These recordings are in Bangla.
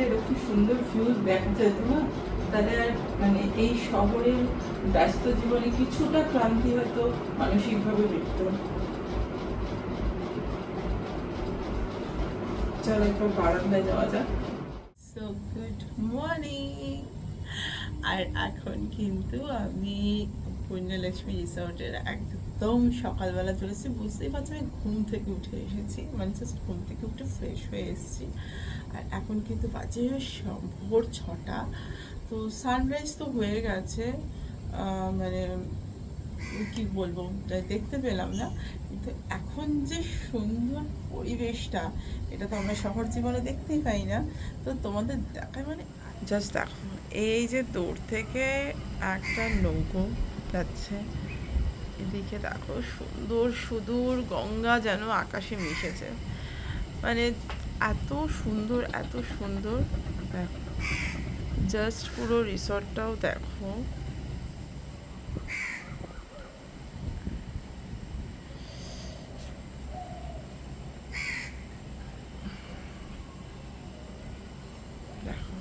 এরকম সুন্দর ভিউজ দেখা যেত না, তাহলে আর মানে এই শহরের ব্যস্ত জীবনে কিছুটা ক্লান্তি হয়তো মানসিকভাবে মিটত। চলো একবার বারান্দায় যাওয়া যাক। So good morning. আর এখন কিন্তু আমি পুণ্যলক্ষ্মী রিসর্টের একদম সকালবেলা চলেছি। বুঝতেই পারছি আমি ঘুম থেকে উঠে এসেছি, মানে জাস্ট ঘুম থেকে উঠে ফ্রেশ হয়ে এসেছি। আর এখন কিন্তু বাজে ভোর 6টা। তো সানরাইজ তো হয়ে গেছে, মানে কি বলবো, দেখতে পেলাম না, কিন্তু এখন যে সুন্দর পরিবেশটা, এটা তো আমরা শহর জীবনে দেখতেই পাই না। তো তোমাদের দেখায়, মানে জাস্ট দেখো, এই যে দূর থেকে একটা নৌকো যাচ্ছে, এদিকে দেখো সুন্দর সুদূর গঙ্গা যেন আকাশে মিশেছে, মানে এত সুন্দর এত সুন্দর। দেখো জাস্ট পুরো রিসর্টটাও দেখো। দেখো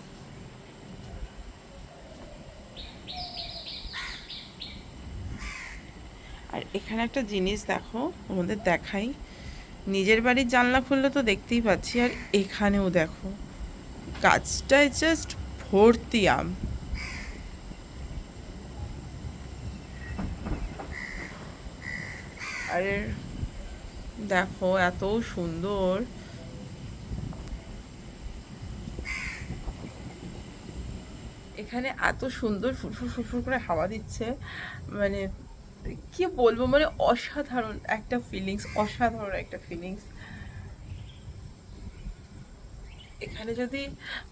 আর এখানে একটা জিনিস দেখো, আমাদের দেখাই, নিজের বাড়ির জানলা খুললে তো দেখতেই পাচ্ছি, আর এখানেও দেখো গাছটায় জাস্ট ভর্তি আম। আরে দেখো এত সুন্দর, এখানে এত সুন্দর ফুরফুর ফুরফুর করে হাওয়া দিচ্ছে, মানে কি বলবো, মানে অসাধারণ একটা ফিলিংস, অসাধারণ একটা ফিলিংস। এখানে যদি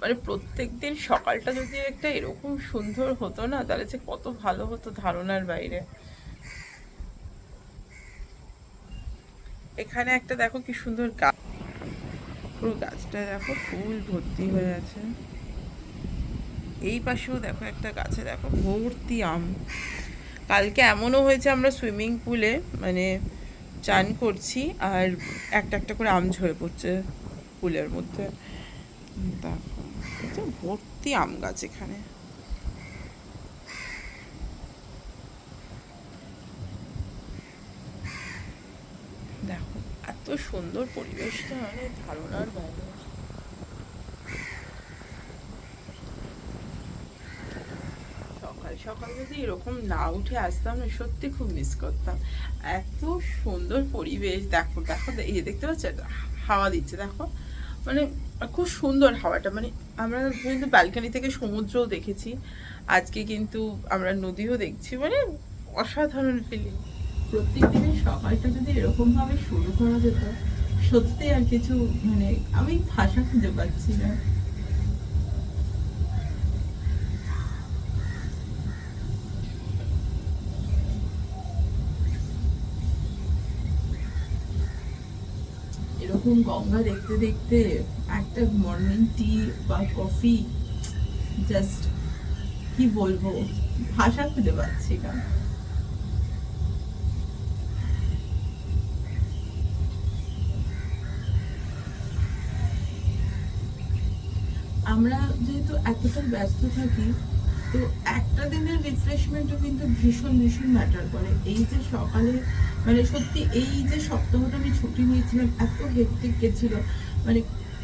মানে প্রত্যেক দিন সকালটা যদি একটা এরকম সুন্দর হতো না, তাহলে যে কত ভালো হতো ধারণার বাইরে। এখানে একটা দেখো কি সুন্দর গাছ, পুরো গাছটা দেখো ফুল ভর্তি হয়ে আছে। এই পাশেও দেখো একটা গাছে দেখো ভর্তি আম। কালকে এমনও হয়েছে আমরা সুইমিং পুলে মানে চান করছি, আর একটা একটা করে আম ঝরে পড়ছে পুলের মধ্যে। দেখো ভর্তি আম গাছ এখানে। দেখো এত সুন্দর পরিবেশটা, মানে ধারণার বাইরে। সকাল সকাল যদি এরকম না উঠে আসতাম না, সত্যি খুব মিস করতাম। এত সুন্দর পরিবেশ, দেখো দেখো এই যে দেখতে পাচ্ছ, হাওয়া দিচ্ছে দেখো, মানে খুব সুন্দর হাওয়াটা, মানে আমরা কিন্তু ব্যালকনি থেকে সমুদ্রও দেখেছি, আজকে কিন্তু আমরা নদীও দেখছি, মানে অসাধারণ ফিলিং। প্রত্যেক দিনের সকালটা যদি এরকম ভাবে শুরু করা যেত, সত্যি আর কিছু, মানে আমি ভাষা খুঁজে পাচ্ছি না। এরকম গঙ্গা দেখতে দেখতে একটা মর্নিং টি বা কফি, জাস্ট কি বলবো, ভাষা খুঁজে পাচ্ছি না। আমরা যেহেতু এতটা ব্যস্ত থাকি, তো একটা দিনের রিফ্রেশমেন্টও কিন্তু ভীষণ ভীষণ ম্যাটার করে। এই যে সকালে, মানে সত্যি এই যে সপ্তাহটা আমি ছুটি নিয়েছিলাম, এত হেক্টিক গেছিল, মানে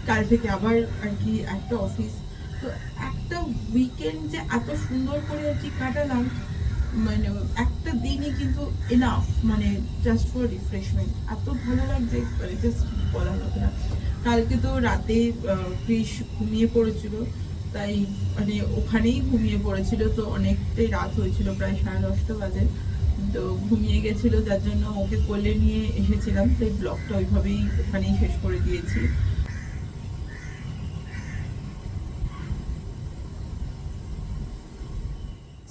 কাল থেকে আবার আর কি একটা অফিস, তো একটা উইকেন্ড যে এত সুন্দর করে আর কি কাটালাম, মানে একটা দিনই কিন্তু এনাফ, মানে জাস্ট ফর রিফ্রেশমেন্ট, এত ভালো লাগছে, মানে জাস্ট বলার মতো না। কালকে তো রাতে ক্রিস ঘুমিয়ে পড়েছিল, তাই মানে ওখানেই ঘুমিয়ে পড়েছিল, তো অনেকটাই রাত হয়েছিল, প্রায় 10:30 বাজে। তো ঘুমিয়ে গেছিল, যার জন্য ওকে কোলে নিয়ে এসেছিলাম, তাই ব্লগটা ওইভাবেই ওখানেই শেষ করে দিয়েছি।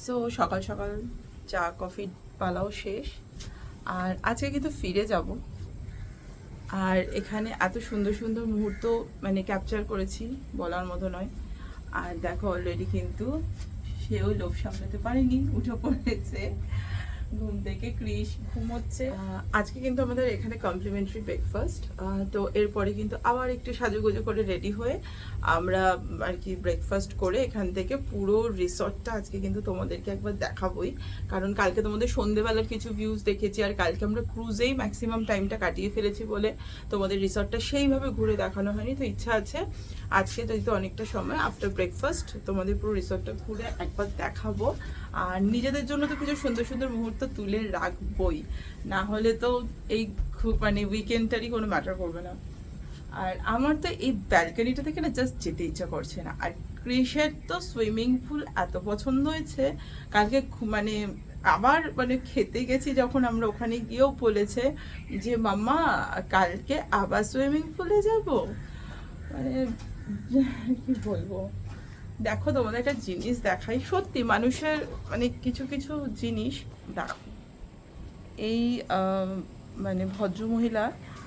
সো সকাল সকাল চা কফি পালাও শেষ, আর আজকে কিন্তু ফিরে যাব। আর এখানে এত সুন্দর সুন্দর মুহূর্ত মানে ক্যাপচার করেছি, বলার মতো নয়। আর দেখো অলরেডি কিন্তু সেও লোভ সামলাতে পারেনি, উঠে পড়েছে। ঘুম থেকে ক্রিশ ঘুমোচ্ছে। আজকে কিন্তু আমাদের এখানে কমপ্লিমেন্টারি ব্রেকফাস্ট, তো এরপরে কিন্তু আবার একটু সাজুগুজু করে রেডি হয়ে আমরা আর কি ব্রেকফাস্ট করে এখান থেকে পুরো রিসর্টটা আজকে কিন্তু তোমাদেরকে একবার দেখাবোই। কারণ কালকে তোমাদের সন্ধেবেলার কিছু ভিউজ দেখেছি, আর কালকে আমরা ক্রুজেই ম্যাক্সিমাম টাইমটা কাটিয়ে ফেলেছি বলে তোমাদের রিসর্টটা সেইভাবে ঘুরে দেখানো হয়নি। তো ইচ্ছা আছে আজকে যেহেতু অনেকটা সময় আফটার ব্রেকফাস্ট তোমাদের পুরো রিসর্টটা ঘুরে একবার দেখাবো। আর নিজেদের জন্য তো কিছু সুন্দর সুন্দর মুহূর্ত তুলে রাখবোই, না হলে তো এই খুব মানে উইকেন্ডটারই কোনো ম্যাটার করবে না। আর আমার তো এই ব্যালকনিটা থেকে না জাস্ট যেতে ইচ্ছা করছে না। আর ক্রিসের তো সুইমিং পুল এত পছন্দ হয়েছে, কালকে মানে আবার মানে খেতে গেছি যখন আমরা ওখানে গিয়েও বলেছে যে মাম্মা কালকে আবার সুইমিং পুলে যাব। মানে কি বলবো, দেখো তোমাদের একটা জিনিস দেখাই, সত্যি মানুষের মানে কিছু কিছু জিনিস দেখো। এই মানে ভদ্রমহিলা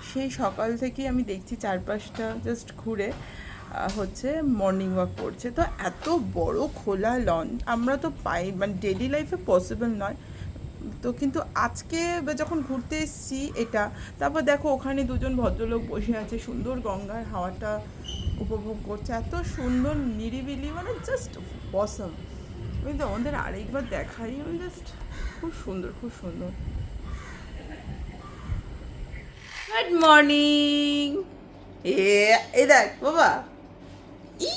সেই সকাল থেকেই আমি দেখছি চারপাশটা জাস্ট ঘুরে হচ্ছে মর্নিং ওয়াক করছে। তো এত বড় খোলা লন আমরা তো পাই মানে ডেলি লাইফে পসিবল নয়। তো কিন্তু আজকে যখন ঘুরতে এসেছি এটা, তারপর দেখো ওখানে দুজন ভদ্রলোক বসে আছে সুন্দর গঙ্গার হাওয়াটা উপভোগ করছে, এত সুন্দর নিরিবিলি, মানে জাস্ট অসম। আমি তো আমাদের আরেকবার দেখাই, ওই জাস্ট খুব সুন্দর খুব সুন্দর। Good morning. এ দেখ বাবা, ই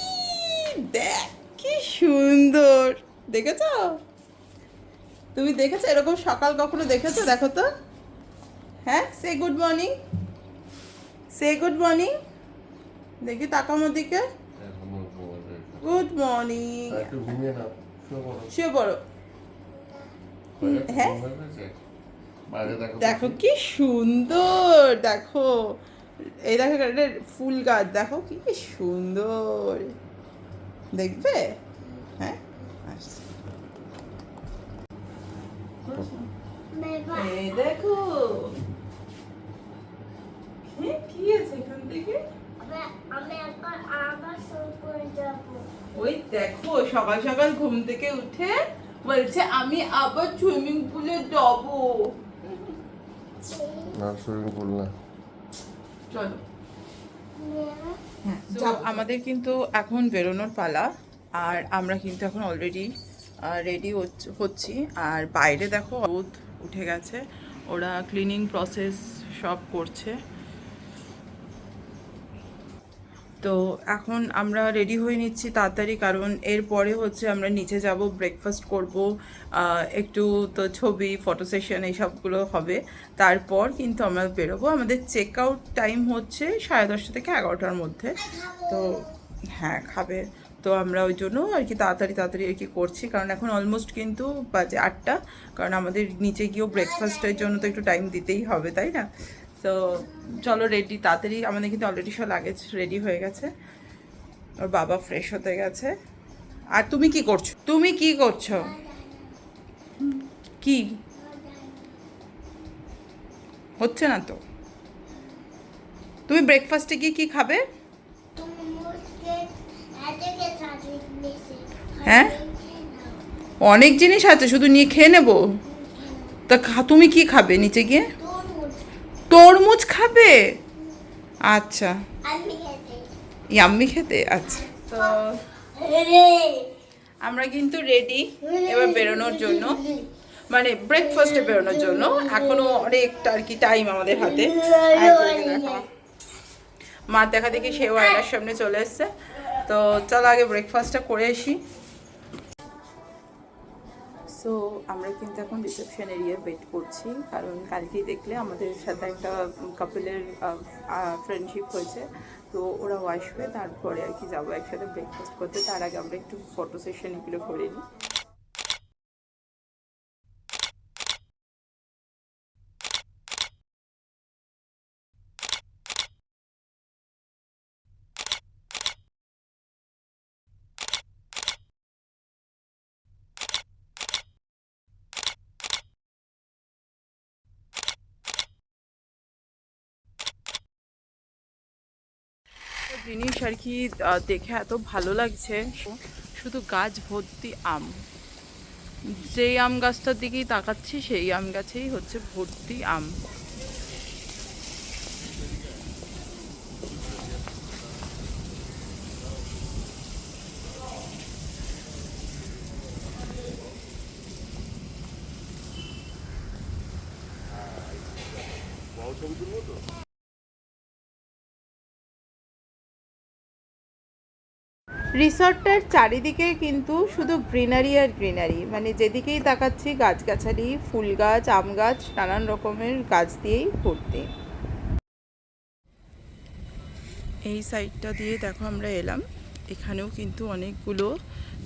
দেখ কি সুন্দর, দেখেছ? তুমি দেখেছো এরকম সকাল কখনো দেখেছো? দেখো তো, হ্যাঁ, সে গুড মর্নিং, সে গুড মর্নিং, দেখি তাকাও আমার দিকে। Good morning. শুয়ে পড়ো। হ্যাঁ, দেখো কি সুন্দর, দেখো এই দেখো একটা ফুল গাছ, দেখো কি সুন্দর, দেখবে? হ্যাঁ, আসছে। এই দেখো কি আছে এখান থেকে। ওই দেখো সকাল সকাল ঘুম থেকে উঠে বলছে আমি আবার সুইমিং পুলে যাবো। না সুইমিং পুল না, চলো। তো আমাদের কিন্তু এখন বেরোনোর পালা, আর আমরা কিন্তু এখন অলরেডি রেডি হচ্ছি। আর বাইরে দেখো রোদ উঠে গেছে, ওরা ক্লিনিং প্রসেস সব করছে। তো এখন আমরা রেডি হয়ে নিচ্ছি তাড়াতাড়ি, কারণ এরপরে হচ্ছে আমরা নিচে যাব, ব্রেকফাস্ট করব, একটু তো ছবি ফটো সেশন এইসবগুলো হবে, তারপর কিন্তু আমরা বেরোবো। আমাদের চেক আউট টাইম হচ্ছে 10:30 থেকে 11টার মধ্যে। তো হ্যাঁ, খাবে। তো আমরা ওই জন্য আর কি তাড়াতাড়ি তাড়াতাড়ি আর কি করছি, কারণ এখন অলমোস্ট কিন্তু বাজে 8টা, কারণ আমাদের নিচে গিয়েও ব্রেকফাস্টের জন্য তো একটু টাইম দিতেই হবে, তাই না? তো চলো রেডি তাড়াতাড়ি, আমাদের কিন্তু অলরেডি সব লাগেজ রেডি হয়ে গেছে, ওর বাবা ফ্রেশ হতে গেছে। আর তুমি কি করছো? তুমি কি করছো? কি হচ্ছে না তো? তুমি ব্রেকফাস্টে গিয়ে কি খাবে? হ্যাঁ, অনেক জিনিস আছে, শুধু নিয়ে খেয়ে নেবো? তা তুমি কি খাবে নিচে গিয়ে? তরমুজ খাবে? আচ্ছা, ইয়াম্মি খেতে, আচ্ছা। তো আমরা কিন্তু রেডি এবার বেরোনোর জন্য, মানে ব্রেকফাস্টে বেরোনোর জন্য। এখনো অনেকটা আর কি টাইম আমাদের হাতে। মা দেখা দেখি সেও আয়নার সামনে চলে এসছে। তো চলো আগে ব্রেকফাস্টটা করে আসি। সো আমরা কিন্তু এখন রিসেপশন এরিয়া ওয়েট করছি, কারণ কালকেই দেখলে আমাদের সাথে একটা কাপলের ফ্রেন্ডশিপ হয়েছে। তো ওরাও আসবে, তারপরে আর কি যাবো একসাথে ব্রেকফাস্ট করতে। তার আগে আমরা একটু ফটো সেশন এগুলো করে নিই। জিনিস আর কি দেখে এত ভালো লাগছে, শুধু গাছ ভর্তি আম। যেই আম গাছটার দিকেই তাকাচ্ছি সেই আম গাছেই হচ্ছে ভর্তি আম। রিসর্টটার চারিদিকে কিন্তু শুধু গ্রিনারি আর গ্রিনারি, মানে যেদিকেই তাকাচ্ছি গাছগাছালি, ফুল গাছ, আম গাছ, নানান রকমের গাছ দিয়েই ভর্তি। এই সাইডটা দিয়ে দেখো আমরা এলাম, এখানেও কিন্তু অনেকগুলো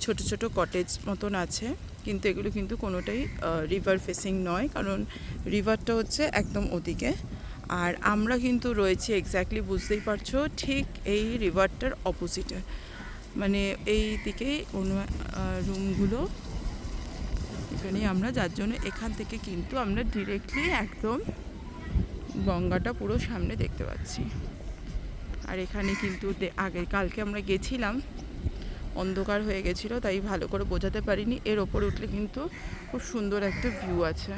ছোট ছোট কটেজ মতন আছে, কিন্তু এগুলো কিন্তু কোনোটাই রিভার ফেসিং নয়, কারণ রিভারটা হচ্ছে একদম ওদিকে। আর আমরা কিন্তু রয়েছি এক্স্যাক্টলি, বুঝতেই পারছো, ঠিক এই রিভারটার অপোজিটে, মানে এই দিকেই রুমগুলো এখানেই আমরা, যার জন্য এখান থেকে কিন্তু আমরা ডিরেক্টলি একদম গঙ্গাটা পুরো সামনে দেখতে পাচ্ছি। আর এখানে কিন্তু কালকে আমরা গেছিলাম, অন্ধকার হয়ে গেছিলো, তাই ভালো করে বোঝাতে পারিনি। এর ওপরে উঠলে কিন্তু খুব সুন্দর একটা ভিউ আছে,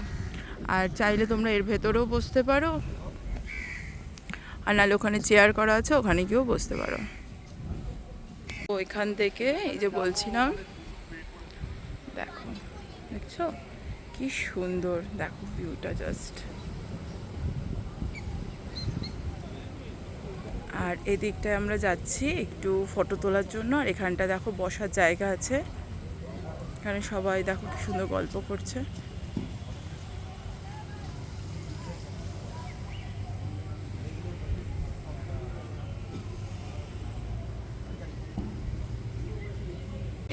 আর চাইলে তোমরা এর ভেতরেও বসতে পারো, আর নাহলে ওখানে চেয়ার করা আছে, ওখানে গিয়েও বসতে পারো। তো এখান থেকে এই যে বলছিলাম, দেখো, দেখছো কি সুন্দর, দেখো ভিউটা জাস্ট। আর এদিকটায় আমরা যাচ্ছি একটু ফটো তোলার জন্য, আর এখানটা দেখো বসার জায়গা আছে, এখানে সবাই দেখো কি সুন্দর গল্প করছে।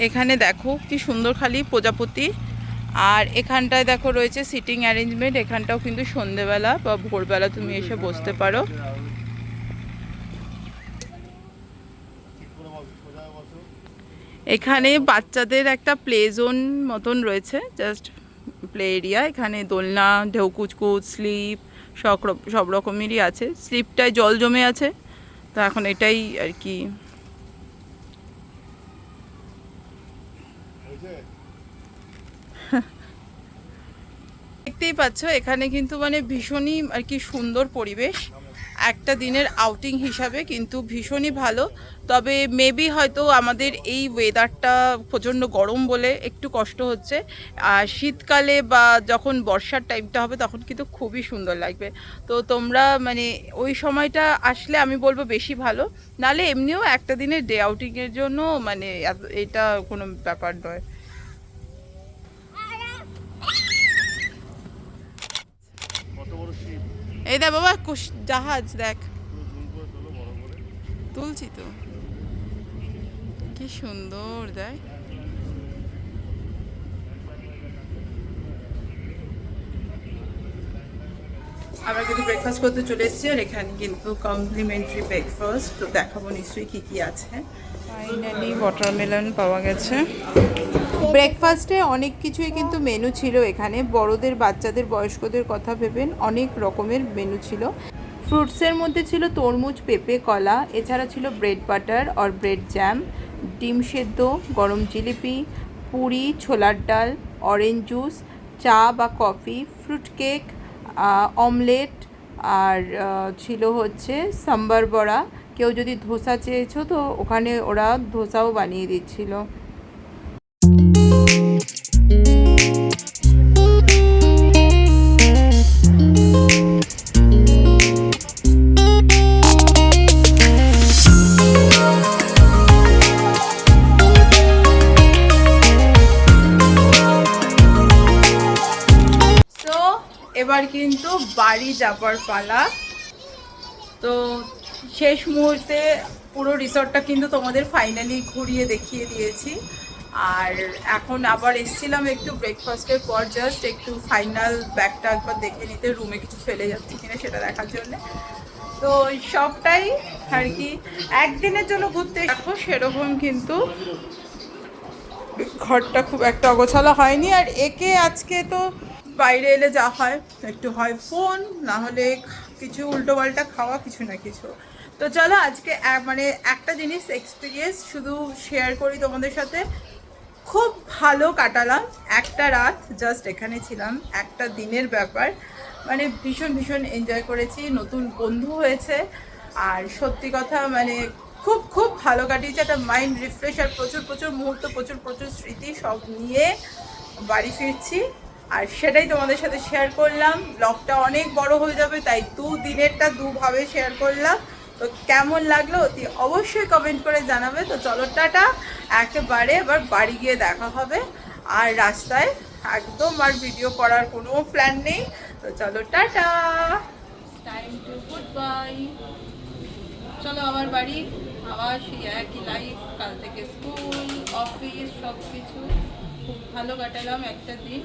এখানে দেখো কি সুন্দর খালি প্রজাপতি, আর এখানটায় দেখো রয়েছে সিটিং অ্যারেঞ্জমেন্ট, এখানটাও কিন্তু সন্ধেবেলা বা ভোরবেলা তুমি এসে বসতে পারো। এখানে বাচ্চাদের একটা প্লে জোন মতন রয়েছে, জাস্ট প্লে এরিয়া, এখানে দোলনা, ঢেউ কুচকুচ, স্লিপ, সব রকমেরই আছে। স্লিপটায় জল জমে আছে, তো এখন এটাই আর কি। দেখতেই পাচ্ছ এখানে কিন্তু মানে ভীষণই আর কি সুন্দর পরিবেশ, একটা দিনের আউটিং হিসাবে কিন্তু ভীষণই ভালো। তবে মেবি হয়তো আমাদের এই ওয়েদারটা প্রচণ্ড গরম বলে একটু কষ্ট হচ্ছে, আর শীতকালে বা যখন বর্ষার টাইমটা হবে তখন কিন্তু খুবই সুন্দর লাগবে। তো তোমরা মানে ওই সময়টা আসলে আমি বলবো বেশি ভালো, নালে এমনিও একটা দিনের ডে আউটিংয়ের জন্য মানে এটা কোনো ব্যাপার নয়। এই দেখ বাবা, জাহাজ দেখ, তুলছি তো, কি সুন্দর দেখ। আমরা কিন্তু ব্রেকফাস্ট করতে চলে এসেছি, আর এখানে কিন্তু কমপ্লিমেন্টারি ব্রেকফাস্ট, তো দেখাবো নিশ্চয়ই কী কী আছে। ফাইনালি ওয়াটারমেলন পাওয়া গেছে। ব্রেকফাস্টে অনেক কিছুই কিন্তু মেনু ছিল এখানে, বড়দের, বাচ্চাদের, বয়স্কদের কথা ভেবেন অনেক রকমের মেনু ছিল। ফ্রুটসের মধ্যে ছিল তরমুজ, পেঁপে, কলা, এছাড়া ছিল ব্রেড বাটার আর ব্রেড জ্যাম, ডিম সেদ্ধ, গরম জিলিপি, পুরি, ছোলার ডাল, অরেঞ্জ জুস, চা বা কফি, ফ্রুট কেক, অমলেট, আর ছিল হচ্ছে সাম্বার বড়া। কেউ যদি ধোসা চেয়েছো তো ওখানে ওরা ধোসাও বানিয়ে দিচ্ছিল। এবার কিন্তু বাড়ি যাবার পালা। তো শেষ মুহূর্তে পুরো রিসর্টটা কিন্তু তোমাদের ফাইনালি ঘুরিয়ে দেখিয়ে দিয়েছি, আর এখন আবার এসছিলাম একটু ব্রেকফাস্টের পর জাস্ট একটু ফাইনাল ব্যাগটা একবার দেখে নিতে, রুমে কিছু ফেলে যাচ্ছে কিনা সেটা দেখার জন্য। তো সবটাই আর কি একদিনের জন্য ঘুরতে দেখো, সেরকম কিন্তু ঘরটা খুব একটা অগোছালো হয়নি। আর একে আজকে তো বাইরে এলে যা হয়, একটু হয় ফোন, না হলে কিছু উল্টোপাল্টা খাওয়া, কিছু না কিছু। তো চলো আজকে মানে একটা জিনিস এক্সপিরিয়েন্স শুধু শেয়ার করি তোমাদের সাথে। খুব ভালো কাটালাম একটা রাত, জাস্ট এখানে ছিলাম, একটা দিনের ব্যাপার, মানে ভীষণ ভীষণ এনজয় করেছি, নতুন বন্ধু হয়েছে, আর সত্যি কথা মানে খুব খুব ভালো কাটিয়েছে, একটা মাইন্ড রিফ্রেশ, আর প্রচুর প্রচুর মুহূর্ত, প্রচুর প্রচুর স্মৃতি সব নিয়ে বাড়ি ফিরছি, আর সেটাই তোমাদের সাথে শেয়ার করলাম। ব্লগটা অনেক বড় হয়ে যাবে, তাই দিনেরটা দুভাবে শেয়ার করলাম। তো কেমন লাগলো অতি অবশ্যই কমেন্ট করে জানাবে। তো চলো টাটা, একেবারে এবার বাড়ি গিয়ে দেখা হবে, আর রাস্তায় একদম আর ভিডিও করার কোনো প্ল্যান নেই। তো চলো tata, time to good bye. চলো আবার বাড়ি, আবার সেই একই লাইফ, কাল থেকে স্কুল অফিস সব কিছু। খুব ভালো কাটালাম একটা দিন।